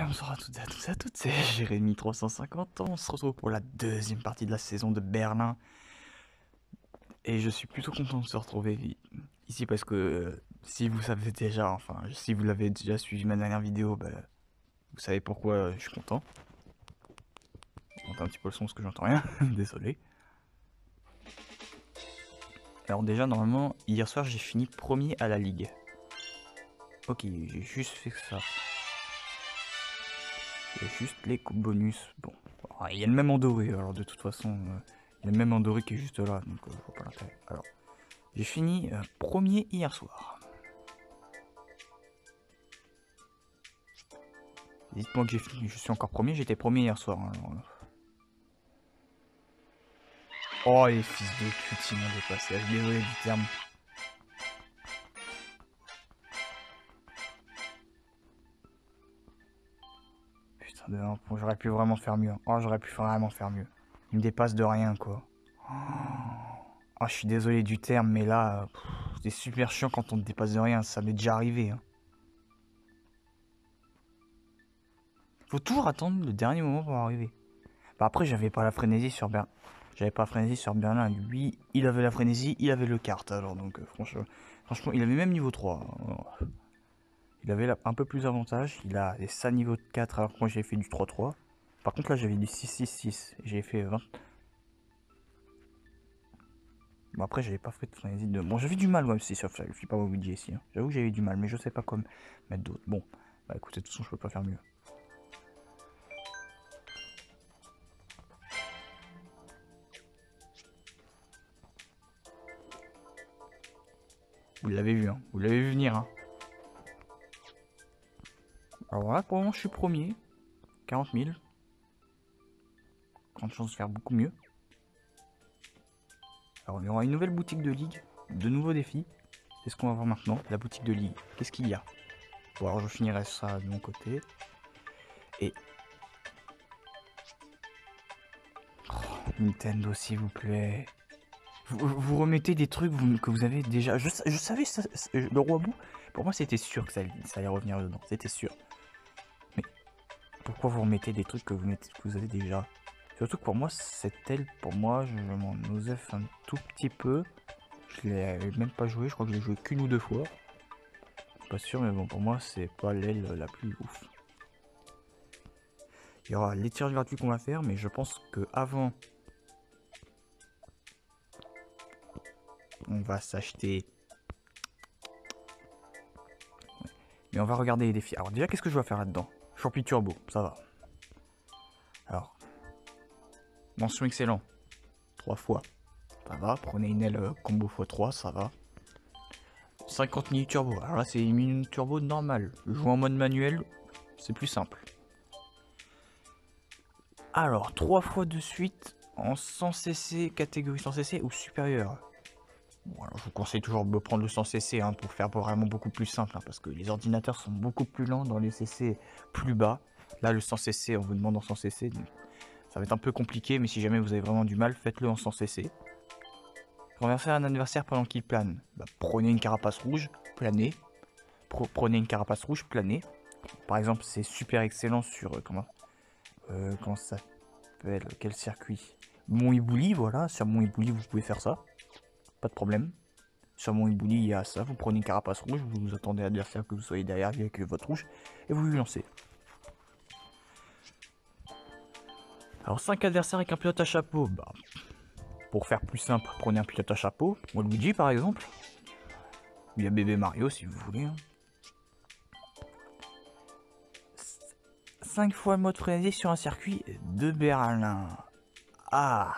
bonsoir à toutes et à tous et à toutes, c'est Jérémy 350, on se retrouve pour la deuxième partie de la saison de Berlin. Et je suis plutôt content de se retrouver ici parce que si vous savez déjà, enfin si vous l'avez déjà suivi ma dernière vidéo, bah, vous savez pourquoi je suis content. J'entends un petit peu le son parce que j'entends rien, désolé. Alors déjà normalement, hier soir j'ai fini premier à la ligue. Ok, j'ai juste fait ça. Il y a juste les coupes bonus. Bon, il y a le même en doré, alors de toute façon, il y a le même en doré qui est juste là, donc je vois pas l'intérêt. Alors, j'ai fini premier hier soir. Dites-moi que j'ai fini, je suis encore premier, j'étais premier hier soir. Hein, alors. Oh les fils de pute, ils m'ont dépassé, je suis désolé du terme. Putain, j'aurais pu vraiment faire mieux. Oh, j'aurais pu vraiment faire mieux. Il me dépasse de rien, quoi. Oh, je suis désolé du terme, mais là, c'est super chiant quand on te dépasse de rien, ça m'est déjà arrivé. Hein. Faut toujours attendre le dernier moment pour arriver. Bah après, j'avais pas la frénésie sur Berlin. J'avais pas la frénésie sur Berlin. Lui, il avait la frénésie, il avait le kart. Alors donc, franchement, il avait même niveau 3. Alors, il avait un peu plus d'avantage. Il a ça niveau 4 alors que moi j'ai fait du 3-3. Par contre là j'avais du 6-6-6. J'ai fait 20. Bon après j'avais pas fait de frénésie de... Bon j'avais du mal même si sauf ça. Je suis pas vous dire ici. Hein. J'avoue que j'avais du mal mais je sais pas comment mettre d'autres. Bon, bah écoutez de toute façon je peux pas faire mieux. Vous l'avez vu, hein. Vous l'avez vu venir. Hein. Alors là, pour le moment, je suis premier. 40 000. Grande chance de faire beaucoup mieux. Alors, il y aura une nouvelle boutique de ligue. De nouveaux défis. C'est ce qu'on va voir maintenant. La boutique de ligue. Qu'est-ce qu'il y a? Bon, alors je finirai ça de mon côté. Et... Oh, Nintendo, s'il vous plaît. Vous remettez des trucs que vous avez déjà... Je savais ça, le roi bout. Pour moi, c'était sûr que ça allait revenir dedans. C'était sûr. Mais pourquoi vous remettez des trucs que vous avez déjà? Surtout que pour moi, cette aile, pour moi, je m'en osef un tout petit peu. Je l'ai même pas joué, je crois que je l'ai joué qu'une ou deux fois. Pas sûr, mais bon, pour moi, c'est pas l'aile la plus ouf. Il y aura les tirages gratuits qu'on va faire, mais je pense que avant, on va s'acheter. Mais on va regarder les défis. Alors déjà, qu'est-ce que je dois faire là-dedans? Champi turbo, ça va. Alors, mention excellent, 3 fois. Ça va, prenez une aile combo x3, ça va. 50 minutes turbo, alors là c'est une minute turbo normale. Je joue en mode manuel, c'est plus simple. Alors, 3 fois de suite en 100 cc, catégorie 100 cc ou supérieur. Bon, alors je vous conseille toujours de prendre le 100 cc hein, pour faire vraiment beaucoup plus simple, hein, parce que les ordinateurs sont beaucoup plus lents dans les cc plus bas. Là, le 100 cc, on vous demande en 100 cc, donc ça va être un peu compliqué, mais si jamais vous avez vraiment du mal, faites-le en 100 cc. Renverser un adversaire pendant qu'il plane. Bah, prenez une carapace rouge, planez. Prenez une carapace rouge, planez. Par exemple, c'est super excellent sur... comment ça s'appelle? Quel circuit? Mont Ibouli, voilà. Sur Mont Ibouli, vous pouvez faire ça. Pas de problème. Sur Mont Ibouli, il y a ça. Vous prenez une carapace rouge, vous attendez l'adversaire que vous soyez derrière lui avec votre rouge, et vous lui lancez. Alors, 5 adversaires avec un pilote à chapeau. Bah, pour faire plus simple, prenez un pilote à chapeau. Luigi, par exemple. Il y a bébé Mario, si vous voulez. Hein. 5 fois le mode frénésie sur un circuit de Berlin. Ah,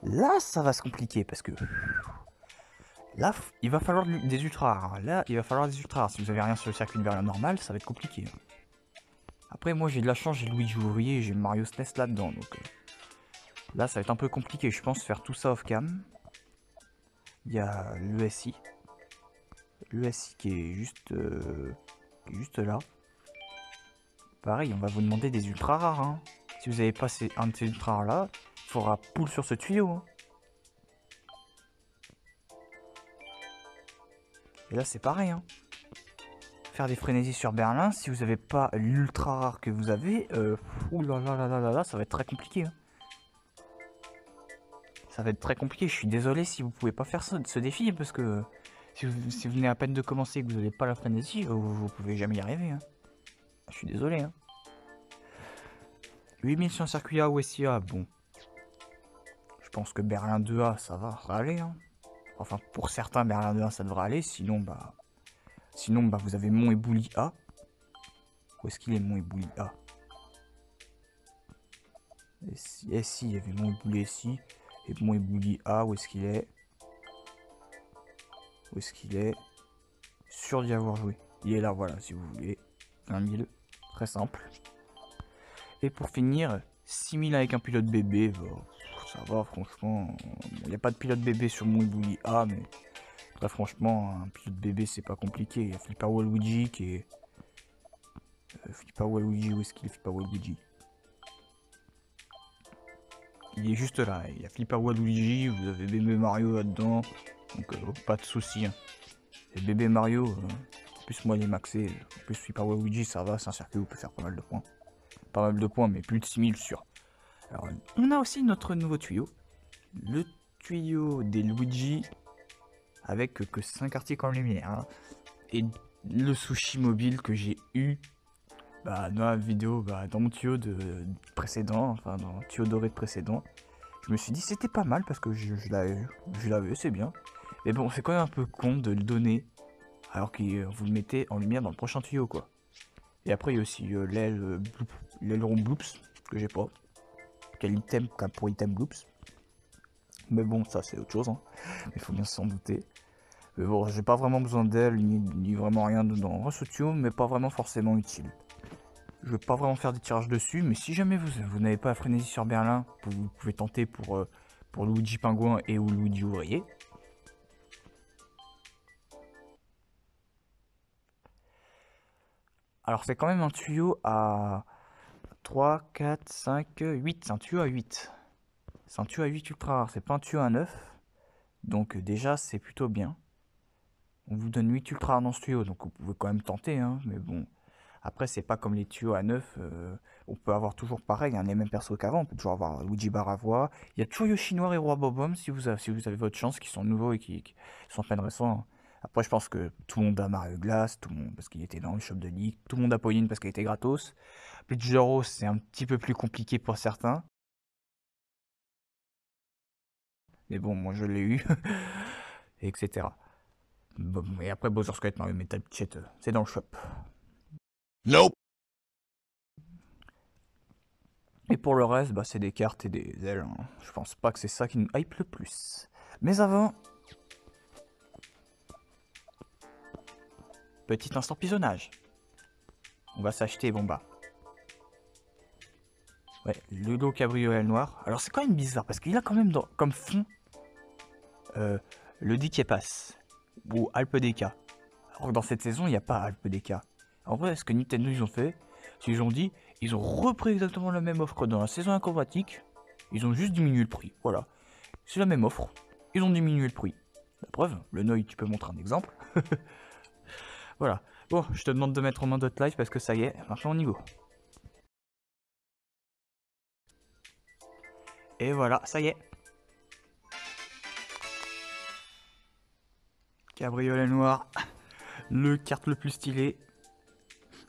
là ça va se compliquer parce que là il va falloir des ultras rares. Là il va falloir des ultras rares. Si vous avez rien sur le circuit de Berlin normal, ça va être compliqué. Après moi j'ai de la chance, j'ai Luigi Ouvrier, j'ai Mario SNES là-dedans. Donc là ça va être un peu compliqué. Je pense faire tout ça off cam. Il y a l'ESI. L'ESI qui est juste là. Pareil, on va vous demander des ultras rares. Hein. Si vous avez pas un de ces ultras rares là, il faudra pull sur ce tuyau. Hein. Et là c'est pareil. Hein. faire des frénésies sur Berlin, si vous n'avez pas l'ultra rare que vous avez, ouh là là là là là là, ça va être très compliqué. Hein. Ça va être très compliqué, je suis désolé si vous pouvez pas faire ce défi, parce que si vous venez à peine de commencer et que vous n'avez pas la frénésie, vous pouvez jamais y arriver. Hein. Je suis désolé. Hein. 8000 sur un circuit A ou SIA, bon. Je pense que Berlin 2A, ça va aller. Hein. Enfin, pour certains, Berlin 2A, ça devrait aller. Sinon, vous avez Mont Ebouli A. Où est-ce qu'il est, Mont Ebouli A? Si, il y avait Mont Ebouli SI. Et Mont Ebouli A, où est-ce qu'il est? Où est-ce qu'il est? Sûr d'y avoir joué. Il est là, voilà, si vous voulez. 20 000. Très simple. Et pour finir, 6000 avec un pilote bébé. Bah, ça va, franchement. Il n'y a pas de pilote bébé sur Mont Ebouli A, mais très franchement, un pilote bébé, c'est pas compliqué. Il y a Flipper Waluigi qui est. Flipper Waluigi, où est-ce qu'il est Flipper Waluigi? Il est juste là, il y a Flipper Waluigi, vous avez bébé Mario là-dedans, donc pas de soucis. Hein. Et bébé Mario, en plus moi il est maxé, en plus Flipper Waluigi ça va, c'est un circuit où on peut faire pas mal de points. Pas mal de points, mais plus de 6000 sûr. Alors on a aussi notre nouveau tuyau, le tuyau des Luigi, avec que 5 articles en lumière. Hein. Et le sushi mobile que j'ai eu dans la vidéo, dans mon tuyau précédent, enfin dans le tuyau doré de précédent, je me suis dit c'était pas mal parce que je l'avais, c'est bien. Mais bon, c'est quand même un peu con de le donner alors que vous le mettez en lumière dans le prochain tuyau quoi. Et après il y a aussi l'aileron bloops que j'ai pas. Quel item pour item bloops. Mais bon, ça c'est autre chose, hein. Il faut bien s'en douter. Mais bon, j'ai pas vraiment besoin d'elle, ni vraiment rien dedans. Ce tuyau, mais pas vraiment forcément utile. Je vais pas vraiment faire des tirages dessus, mais si jamais vous n'avez pas la frénésie sur Berlin, vous pouvez tenter pour Luigi Pingouin et ou Luigi Ouvrier. Alors c'est quand même un tuyau à 3, 4, 5, 8. C'est un tuyau à 8. C'est un tuyau à 8 ultra rare, c'est pas un tuyau à 9. Donc déjà c'est plutôt bien. On vous donne 8 ultra rares dans ce tuyau, donc vous pouvez quand même tenter, hein, mais bon... Après, c'est pas comme les tuyaux à 9, on peut avoir toujours pareil, hein, les mêmes persos qu'avant, on peut toujours avoir Luigi Baravois. Il y a toujours Yoshi Noir et Roi Bobom si vous avez votre chance, qui sont nouveaux et qui sont à peine récents. Après, je pense que tout le monde a Mario Glass, tout le monde parce qu'il était dans le shop de Nick, tout le monde a Pauline parce qu'elle était gratos. Bleach Rose, c'est un petit peu plus compliqué pour certains. Mais bon, moi je l'ai eu, etc. Bon, et après, Bowser Squad, Mario Metal Chat, c'est dans le shop. Nope. Et pour le reste, c'est des cartes et des ailes. Hein. Je pense pas que c'est ça qui nous hype le plus. Mais avant... Petit instant pisonnage. On va s'acheter, ouais, le lot cabriolet noir. Alors c'est quand même bizarre, parce qu'il a quand même comme fond... le Dick Pass. Ou Alpe DK. Alors que dans cette saison, il n'y a pas Alpe DK. En vrai, ce que Nintendo ils ont fait, c'est qu'ils ont dit... Ils ont repris exactement la même offre que dans la saison acrobatique. Ils ont juste diminué le prix. Voilà. C'est la même offre. Ils ont diminué le prix. La preuve, le Noy, tu peux montrer un exemple. Voilà. Bon, je te demande de mettre en main d'autres live parce que ça y est, maintenant on y go. Et voilà, ça y est. Cabriolet noir. Le carte le plus stylé.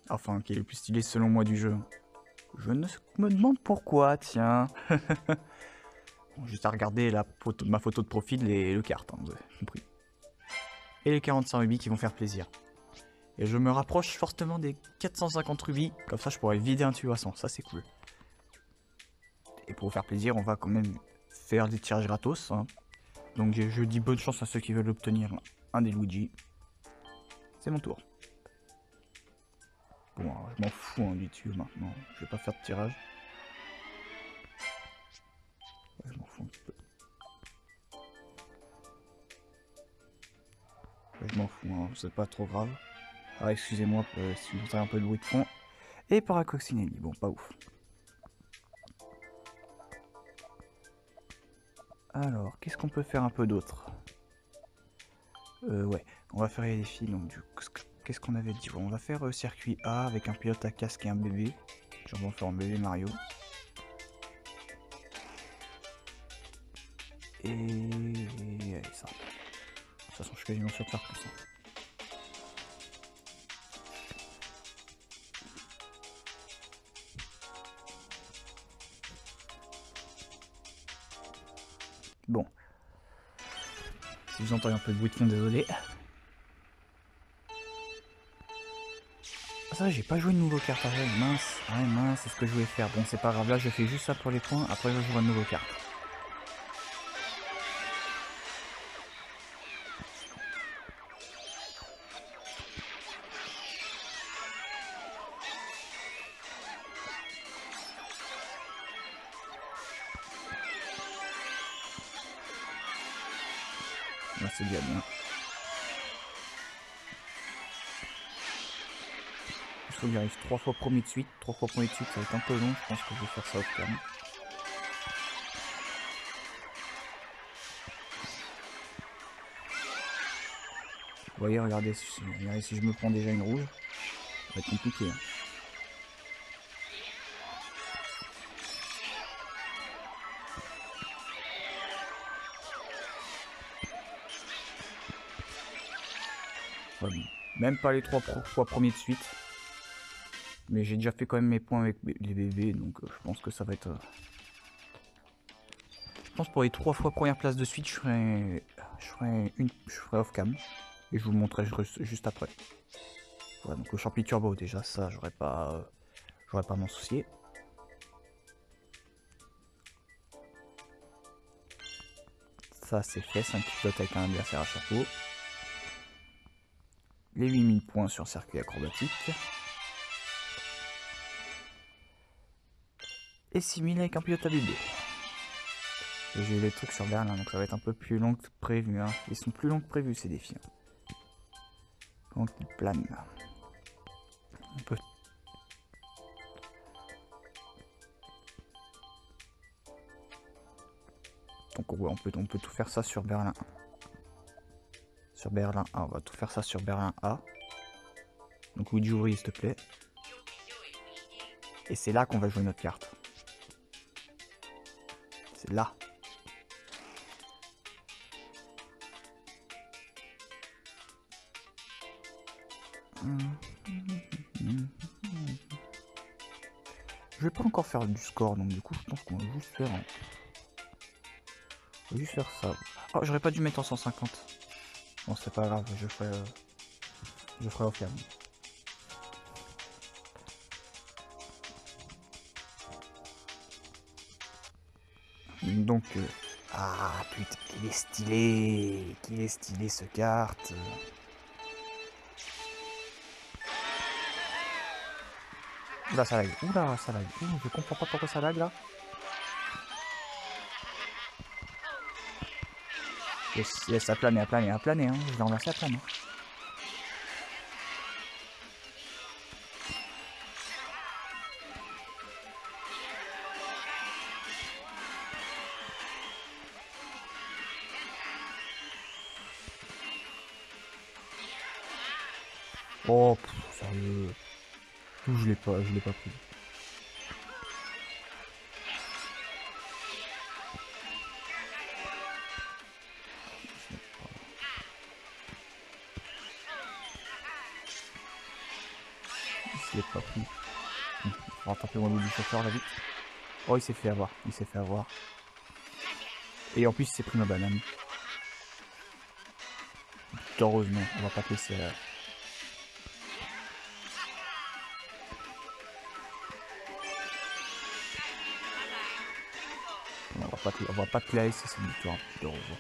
Enfin, qui est le plus stylé selon moi du jeu. Je me demande pourquoi, tiens. Bon, juste à regarder ma photo de profil et le carte, hein, vous avez compris. Et les 45 rubis qui vont faire plaisir. Et je me rapproche fortement des 450 rubis, comme ça je pourrais vider un tuyau à 100, ça c'est cool. Et pour vous faire plaisir, on va quand même faire des tirages gratos. Hein. Donc je dis bonne chance à ceux qui veulent obtenir un des Luigi. C'est mon tour. Bon, alors, je m'en fous du tuyau maintenant, je vais pas faire de tirage. Ouais, je m'en fous un petit peu. Ouais, je m'en fous, hein, c'est pas trop grave. Ah, excusez-moi si vous entendez un peu de bruit de fond. Et Paracoccinelli, bon, pas ouf. Alors, qu'est-ce qu'on peut faire un peu d'autre? Ouais, on va faire les défis, donc qu'est-ce qu'on avait dit? On va faire circuit A avec un pilote à casque et un bébé. Genre on va faire un bébé Mario. Et allez, ça. De toute façon, je suis quasiment sûr de faire plus ça. Bon. Si vous entendez un peu de bruit de fond, désolé. Ah, ça, j'ai pas joué de nouveau carte. Mince, ouais, mince, c'est ce que je voulais faire. Bon, c'est pas grave, là, je fais juste ça pour les points. Après, je joue une nouvelle carte. Là, c'est déjà bien. Il faut que j'arrive 3 fois premier de suite. 3 fois premier de suite, ça va être un peu long. Je pense que je vais faire ça au calme. Vous voyez, regardez si je me prends déjà une rouge, ça va être compliqué. Hein. Ouais, bon. Même pas les 3 fois premiers de suite. Mais j'ai déjà fait quand même mes points avec les bébés, donc je pense que ça va être... Je pense pour les 3 fois première place de suite, je ferai off cam. Et je vous le montrerai juste après. Voilà, donc le champi turbo déjà, ça j'aurais pas m'en soucier. Ça c'est fait, 5 pilotes avec un adversaire à chapeau. Les 8000 points sur circuit acrobatique. Et 6000 avec un pilote à bébé. Et j'ai eu les trucs sur Berlin, donc ça va être un peu plus long que prévu. Hein. Ils sont plus longs que prévu ces défis. Quand ils planent. On peut... Donc ouais, on peut tout faire ça sur Berlin 1. Sur Berlin A, on va tout faire ça sur Berlin A. Donc Luigi ouvrier s'il te plaît. Et c'est là qu'on va jouer notre carte. C'est là. Je vais pas encore faire du score, donc du coup je pense qu'on va juste faire... On va juste faire ça. Oh, j'aurais pas dû mettre en 150. Bon, c'est pas grave, je ferai au calme. Donc, ah putain, qu'il est stylé ce carte. Oula, ça lag, oula, ça lag. Je comprends pas pourquoi ça lag là. Yes, à planer, hein. Je l'ai renversé à planer. Oh, sérieux. Je l'ai pas pris. Je l'ai pas pris. On va rattraper mon du chauffeur là vite. Oh, il s'est fait avoir. Et en plus, il s'est pris ma banane. Heureusement, on va pas te laisser. On va pas te la laisser, c'est une victoire. Heureusement.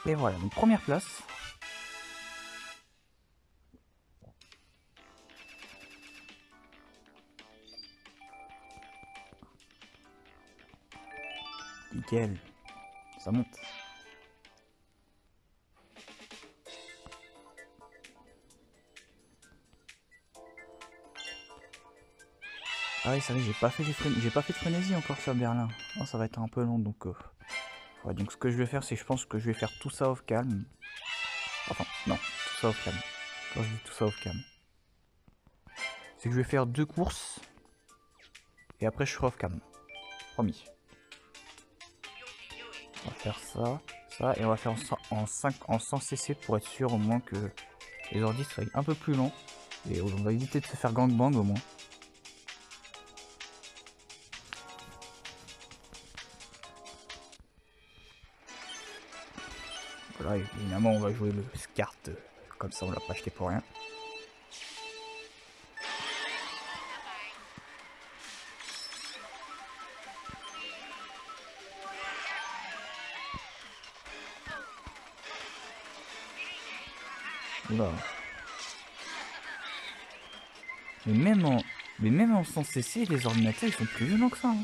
Et voilà, donc première place. Nickel. Ça monte. Ah oui, c'est vrai, j'ai pas fait de frénésie encore sur Berlin. Oh, ça va être un peu long, donc... Ouais, donc ce que je vais faire, c'est je pense que je vais faire tout ça off calme. Enfin, non, tout ça off calme. Quand je dis tout ça off calme, c'est que je vais faire 2 courses. Et après, je serai off calme. Promis. On va faire ça, et on va faire en 100 cc pour être sûr au moins que les ordis soient un peu plus lents. Et on va éviter de se faire gangbang au moins. Voilà, évidemment, on va jouer le SCART. Comme ça, on l'a pas acheté pour rien. Oula. Mais même en 100 cc, les ordinateurs ils sont plus violents que ça. Hein.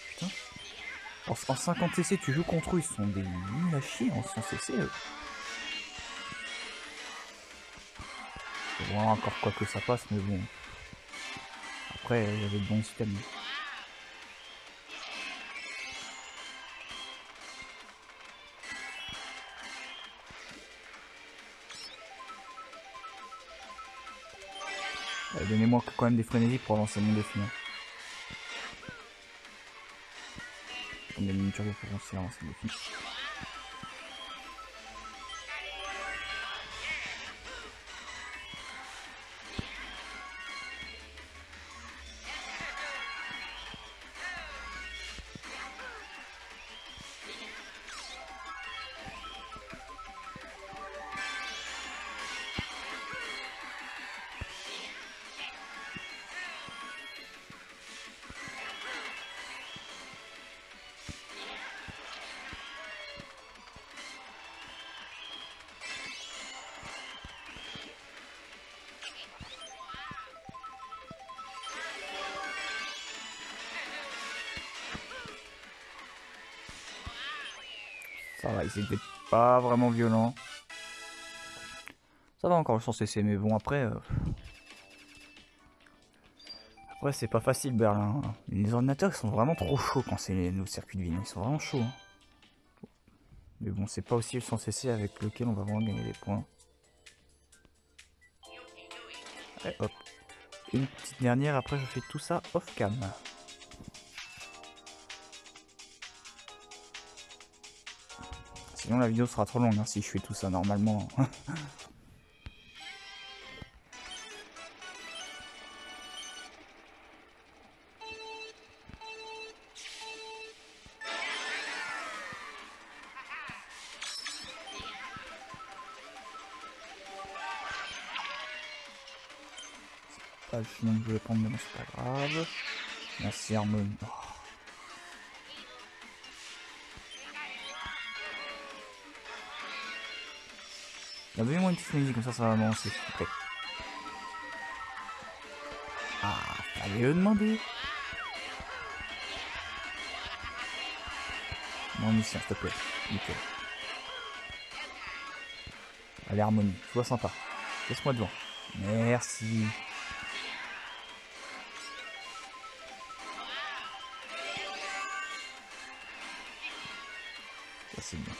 Putain. En 50 cc, tu joues contre eux, ils sont des nuls à chier. En 100 cc, faut voir encore quoi que ça passe, mais bon. Après, il y avait de bons systèmes. Donnez-moi quand même des frénésies pour lancer mon défi. Hein. Des mini turbo pour lancer le défi. Ça va, ils étaient pas vraiment violents. Ça va encore le sens CC, mais bon après... Après c'est pas facile Berlin. Hein. Les ordinateurs ils sont vraiment trop chauds quand c'est nos circuits de ville. Ils sont vraiment chauds. Hein. Mais bon, c'est pas aussi le sens CC avec lequel on va vraiment gagner des points. Allez, hop. Une petite dernière, après je fais tout ça off cam. Sinon la vidéo sera trop longue hein, si je fais tout ça normalement. Pas le chemin que je voulais prendre, mais c'est pas grave. Merci Harmony. Oh. Donnez-moi une petite musique comme ça va m'avancer s'il vous plaît. Ah, fallait le demander. Mon mission, s'il te plaît. Nickel. Allez, Harmonie, sois sympa. Laisse-moi devant. Merci. Ça, c'est bien.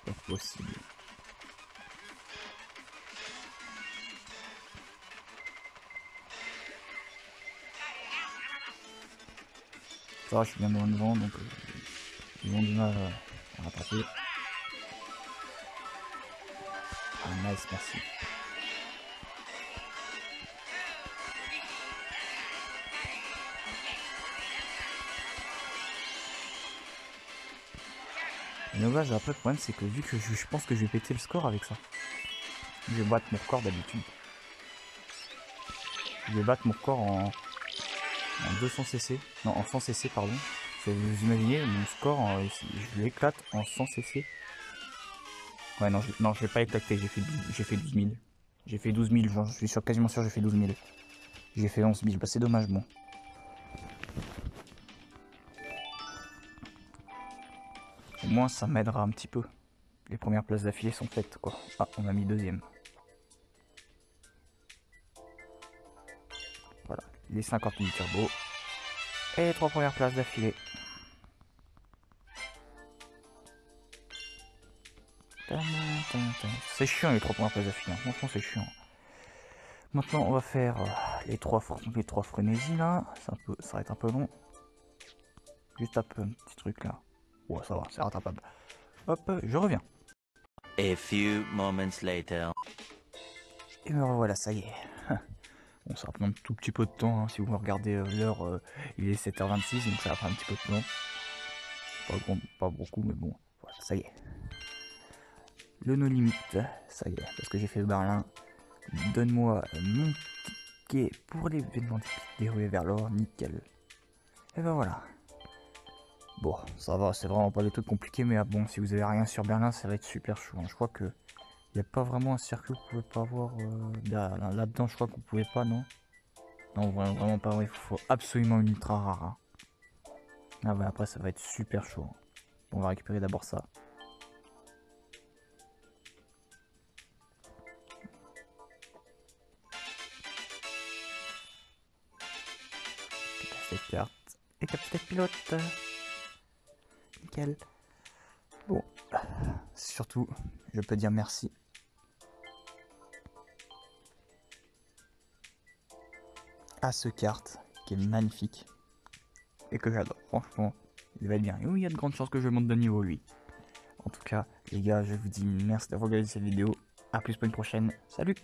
Pas possible. Ça va, je suis bien loin devant, donc ils ont du mal à rattraper. Ah, nice, merci. Et donc là, après, le problème, c'est que vu que je pense que je vais péter le score avec ça. Je vais battre mon record d'habitude. Je vais battre mon record en 200 cc. Non, en 100 cc, pardon. Vous imaginez, mon score, je l'éclate en 100 cc. Ouais, non, je vais pas éclater, j'ai fait 12 000. J'ai fait 12 000, genre, je suis quasiment sûr que j'ai fait 12 000. J'ai fait 11 000, bah c'est dommage, bon. Au moins ça m'aidera un petit peu. Les premières places d'affilée sont faites quoi. Ah, on a mis deuxième. Voilà, les 50 000 turbo. Et les 3 premières places d'affilée. C'est chiant les 3 premières places d'affilée, hein. Franchement c'est chiant. Maintenant on va faire les 3 frénésies là. Ça va être un peu long. Juste un petit truc là. Ouais ça va, c'est rattrapable. Hop, je reviens. A few moments later. Et me revoilà, ça y est. Bon, ça va prendre un tout petit peu de temps, hein. Si vous me regardez l'heure, il est 7h26, donc ça va prendre un petit peu de temps. Pas beaucoup, mais bon, voilà, ça y est. Le no limit, ça y est, parce que j'ai fait le Berlin. Donne-moi mon ticket pour l'événement des ruées vers l'or, nickel. Et ben voilà. Bon, ça va, c'est vraiment pas des trucs compliqués, mais bon, si vous avez rien sur Berlin, ça va être super chaud, hein. Je crois que il n'y a pas vraiment un circuit que vous pouvez pas avoir là-dedans, je crois que vous pouvez pas, non? Non, vraiment pas, il faut absolument une ultra rare, hein. Ah ouais, après ça va être super chaud. On va récupérer d'abord ça. Cette carte. Et capitaine pilote. Nickel. Bon. Surtout, je peux dire merci. À ce carte qui est magnifique. Et que j'adore. Franchement, il va être bien. Et oui, il y a de grandes chances que je monte de niveau, lui. En tout cas, les gars, je vous dis merci d'avoir regardé cette vidéo. A plus pour une prochaine. Salut!